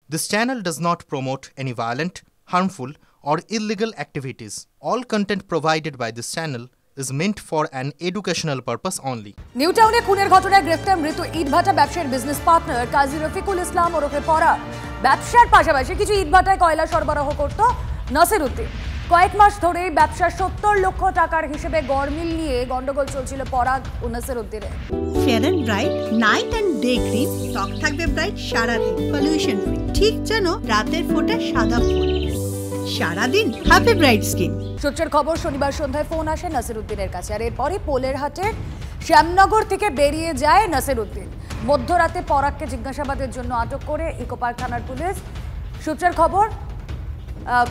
This channel does not promote any violent, harmful, or illegal activities. All content provided by this channel is meant for an educational purpose only. New টাউনে খুনের ঘটনায় গ্রেফতার মৃত ইটভাটা ব্যবসায়ীর business partner কাজী রফিকুল ইসলাম ওরফে পরা। ব্যবসার পাশাপাশি কিছু ইটভাটায় কয়লা সরবরাহ করত নাসির উদ্দিন। কয়েক মাস ধরে ব্যবসার 70 লক্ষ টাকার হিসেবে গড়মিল নিয়ে গন্ডগোল চলছিল পরাগ ও নাসির উদ্দিনের। Fair and bright night and day cream ত্বক থাকবে ব্রাইট সারাদিন, পলিউশন ফ্রি, ঠিক যেন রাতের ফোঁটা সাদা ফুল। সারাদিন হ্যাপি ব্রাইট স্কিন। সূত্রের খবর, শনিবার সন্ধ্যায় ফোন আসে নাসির উদ্দিনের কাছে, আর এরপরই পোলের হাটের শ্যামনগর থেকে বেরিয়ে যায় নাসির উদ্দিন। মধ্যরাতে পরাগকে জিজ্ঞাসাবাদের জন্য আটক করে ইকোপার্ক থানার পুলিশ। সূত্রের খবর,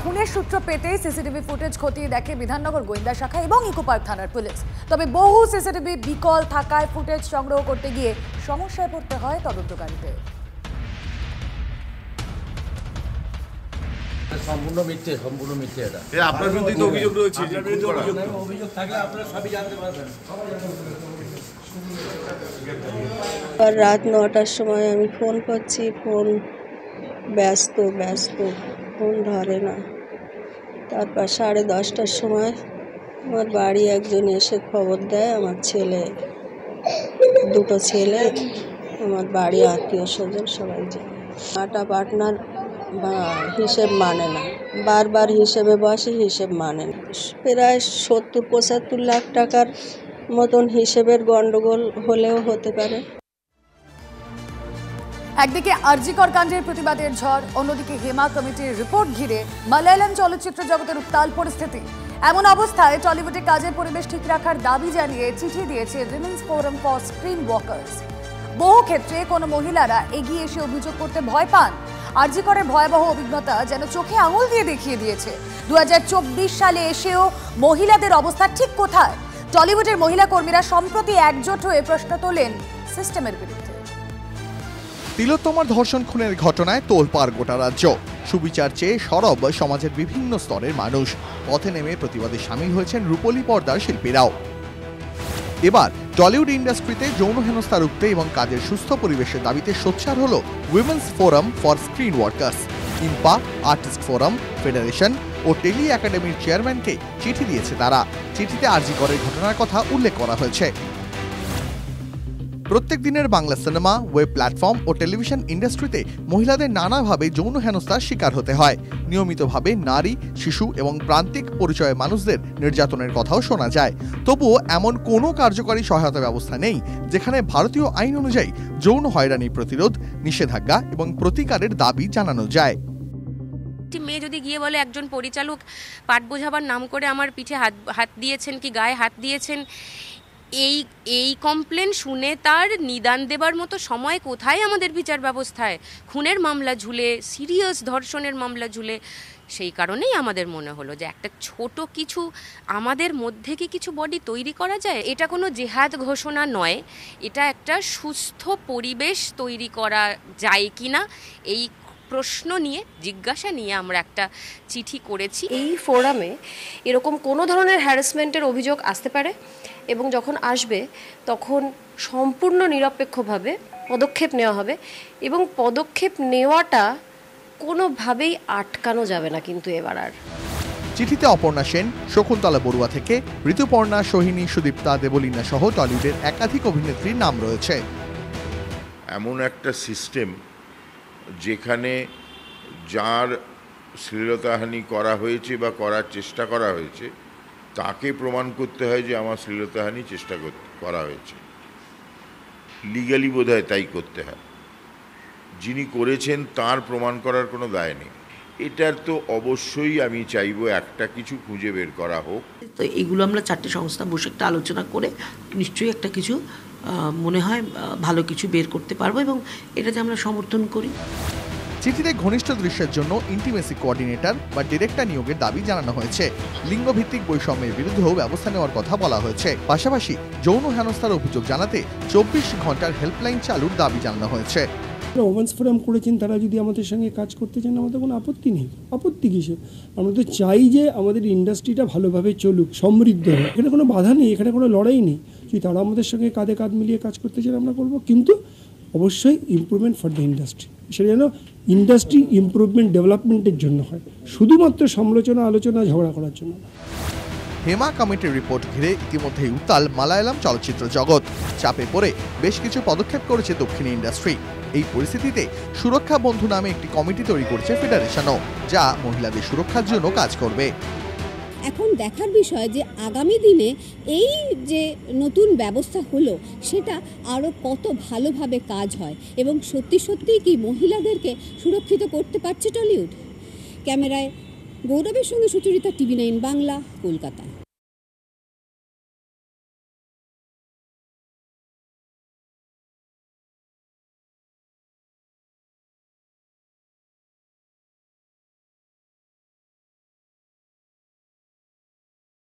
খুনের সূত্র পেতেই সিসিটিভি ফুটেজ খতিয়ে দেখে বিধাননগর গোয়েন্দা শাখা এবং ইকোপার্ক থানার পুলিশ। তবে বহু সিসিটিভি বিকল থাকায় ফুটেজ সংগ্রহ করতে গিয়ে সমস্যায় পড়তে হয় তদন্তকারীদের। সম্পূর্ণ মিথ্যে এটা। আপনার বিরুদ্ধে তো অভিযোগ রয়েছে, অভিযোগ থাকলে আপনারা সবই জানতে পারবেন। রাত 9টার সময় আমি ফোন করছি, ফোন ব্যস্ত ফোন ধরে না। তারপর 10:30টার সময় আমার বাড়ি একজন এসে খবর দেয়, আমার দুটো ছেলে আমার বাড়ি আত্মীয় স্বজন সবাই যায়। আটা পার্টনার হিসেব মানে না, বারবার হিসেবে বসে, হিসেব মানে না। প্রায় 70-75 লাখ টাকার মতন হিসেবের গন্ডগোল হলেও হতে পারে। একদিকে আরজিকর কাণ্ডের প্রতিবাদের ঝড়, অন্যদিকে হেমা কমিটির রিপোর্ট ঘিরে মালয়ালম চলচ্চিত্র জগতের উত্তাল পরিস্থিতি। এমন অবস্থায় টলিউডে কাজের পরিবেশ ঠিক রাখার দাবি জানিয়ে চিঠি দিয়েছে women's forum for screen workers. বহু ক্ষেত্রে কোনো মহিলারা এগিয়ে এসে অভিযোগ করতে ভয় পান। আরজিকরের ভয়াবহ অভিজ্ঞতা যেন চোখে আঙুল দিয়ে দেখিয়ে দিয়েছে 2024 সালে এসেও মহিলাদের অবস্থা ঠিক কোথায়। টলিউডের মহিলা কর্মীরা সম্প্রতি একজোট হয়ে প্রশ্ন তোলেন সিস্টেমের বিরুদ্ধে। তিলোত্তমার ধর্ষণ খুনের ঘটনায় তোলপাড় গোটা রাজ্য। সুবিচার চেয়ে সরব সমাজের বিভিন্ন স্তরের মানুষ। পথে নেমে প্রতিবাদে সামিল হয়েছেন রূপলী পর্দার শিল্পীরাও। এবার টলিউড ইন্ডাস্ট্রিতে যৌন হেনস্থা রুখতে এবং কাজের সুস্থ পরিবেশের দাবিতে সোচ্চার হল women's forum for screen workers. IMPA, artist forum, federation ও টেলি একাডেমির চেয়ারম্যানকে চিঠি দিয়েছে তারা। চিঠিতে আরজিকরের ঘটনার কথা উল্লেখ করা হয়েছে। প্রত্যেক দিনের বাংলা সিনেমা, ওয়েব প্ল্যাটফর্ম ও টেলিভিশন ইন্ডাস্ট্রিতে মহিলাদের নানাভাবে যৌন হেনস্থার শিকার হতে হয়। নিয়মিতভাবে নারী, শিশু এবং প্রান্তিক পরিচয়ের মানুষদের নির্যাতনের কথাও শোনা যায়। তবুও এমন কোনো কার্যকরী সহায়তা ব্যবস্থা নেই যেখানে ভারতীয় আইন অনুযায়ী যৌন হয়রানি প্রতিরোধ, নিষেধাজ্ঞা এবং প্রতিকারের দাবি জানানো যায়। মেয়ে যদি গিয়ে বলে একজন পরিচালক পাঠ বোঝাবার নাম করে আমার পিঠে হাত দিয়েছেন কি গায়ে হাত দিয়েছেন, এই কমপ্লেন শুনে তার নিদান দেবার মতো সময় কোথায় আমাদের বিচার ব্যবস্থায়? খুনের মামলা ঝুলে, সিরিয়াস ধর্ষণের মামলা ঝুলে। সেই কারণেই আমাদের মনে হলো যে একটা ছোট কিছু আমাদের মধ্যে কি কিছু বডি তৈরি করা যায়। এটা কোনো জেহাদ ঘোষণা নয়, এটা একটা সুস্থ পরিবেশ তৈরি করা যায় কিনা এই প্রশ্ন নিয়ে, জিজ্ঞাসা নিয়ে আমরা একটা চিঠি করেছি। এই ফোরামে এরকম কোনো ধরনের হ্যারাসমেন্টের অভিযোগ আসতে পারে এবং যখন আসবে তখন সম্পূর্ণ নিরপেক্ষভাবে পদক্ষেপ নেওয়া হবে এবং পদক্ষেপ নেওয়াটা কোনোভাবেই আটকানো যাবে না কিন্তু এবার আর। চিঠিতে অপর্ণা সেন, শকুন্তলা বড়ুয়া থেকে ঋতুপর্ণা, সোহিনী, সুদীপ্তা, দেবলীনা সহ টলিউডের একাধিক অভিনেত্রীর নাম রয়েছে। এমন একটা সিস্টেম যেখানে যার শ্লীলতাহানি করা হয়েছে বা করার চেষ্টা করা হয়েছে তাকে প্রমাণ করতে হয় যে আমার শ্লীলতাহানি চেষ্টা করা হয়েছে। লিগালি বোধহয় তাই করতে হয়। যিনি করেছেন তার প্রমাণ করার কোনো দায় নেই। এটার তো অবশ্যই আমি চাইবো একটা কিছু খুঁজে বের করা হোক। তো এইগুলো আমরা 4টে সংস্থা বসে একটা আলোচনা করে নিশ্চয়ই একটা কিছু মনে হয় ভালো কিছু বের করতে পারবো এবং এটাতে আমরা সমর্থন করি। চিঠিতে ঘনিষ্ঠ দৃশ্যের জন্য ইন্টিমেসি কোঅর্ডিনেটর বা ডিরেক্টর নিয়োগের দাবি জানানো হয়েছে। লিঙ্গভিত্তিক বৈষম্যের বিরুদ্ধেও ব্যবস্থা নেওয়ার কথা বলা হয়েছে। পাশাপাশি যৌন হেনস্থার অভিযোগ জানাতে 24 ঘন্টার হেল্পলাইন চালুর দাবি জানানো হয়েছে। উইমেন্স ফোরাম করেছেন, তারা যদি আমাদের সঙ্গে কাজ করতে চান আমাদের কোনো আপত্তি নেই। আপত্তি কিসের? আমরা তো চাই যে আমাদের ইন্ডাস্ট্রিটা ভালোভাবে চলুক, সমৃদ্ধ হোক। এখানে কোনো বাধা নেই, এখানে কোনো লড়াই নেই। যদি তারা আমাদের সঙ্গে কাঁধে কাঁধ মিলিয়ে কাজ করতে চান আমরা করবো, কিন্তু অবশ্যই ইমপ্রুভমেন্ট ফর দ্য ইন্ডাস্ট্রি। সেটা যেন ইন্ডাস্ট্রি ইমপ্রুভমেন্ট ডেভেলপমেন্টের জন্য হয়, শুধুমাত্র সমালোচনা আলোচনা ঝগড়া করার জন্য। হেমা কমিটির রিপোর্ট ঘিরে ইতিমধ্যেই উত্তাল মালায়ালাম চলচ্চিত্র জগৎ। চাপে পড়ে বেশ কিছু পদক্ষেপ করেছে দক্ষিণী ইন্ডাস্ট্রি। এই পরিস্থিতিতে সুরক্ষা বন্ধু নামে একটি কমিটি তৈরি করছে ফেডারেশনও, যা মহিলাদের সুরক্ষার জন্য কাজ করবে। এখন দেখার বিষয় যে আগামী দিনে এই যে নতুন ব্যবস্থা হলো সেটা আরও কত ভালোভাবে কাজ হয় এবং সত্যি সত্যিই কি মহিলাদেরকে সুরক্ষিত করতে পারছে টলিউড। ক্যামেরায় গৌরবের সঙ্গে সুচরিতা, TV9 বাংলা, কলকাতা।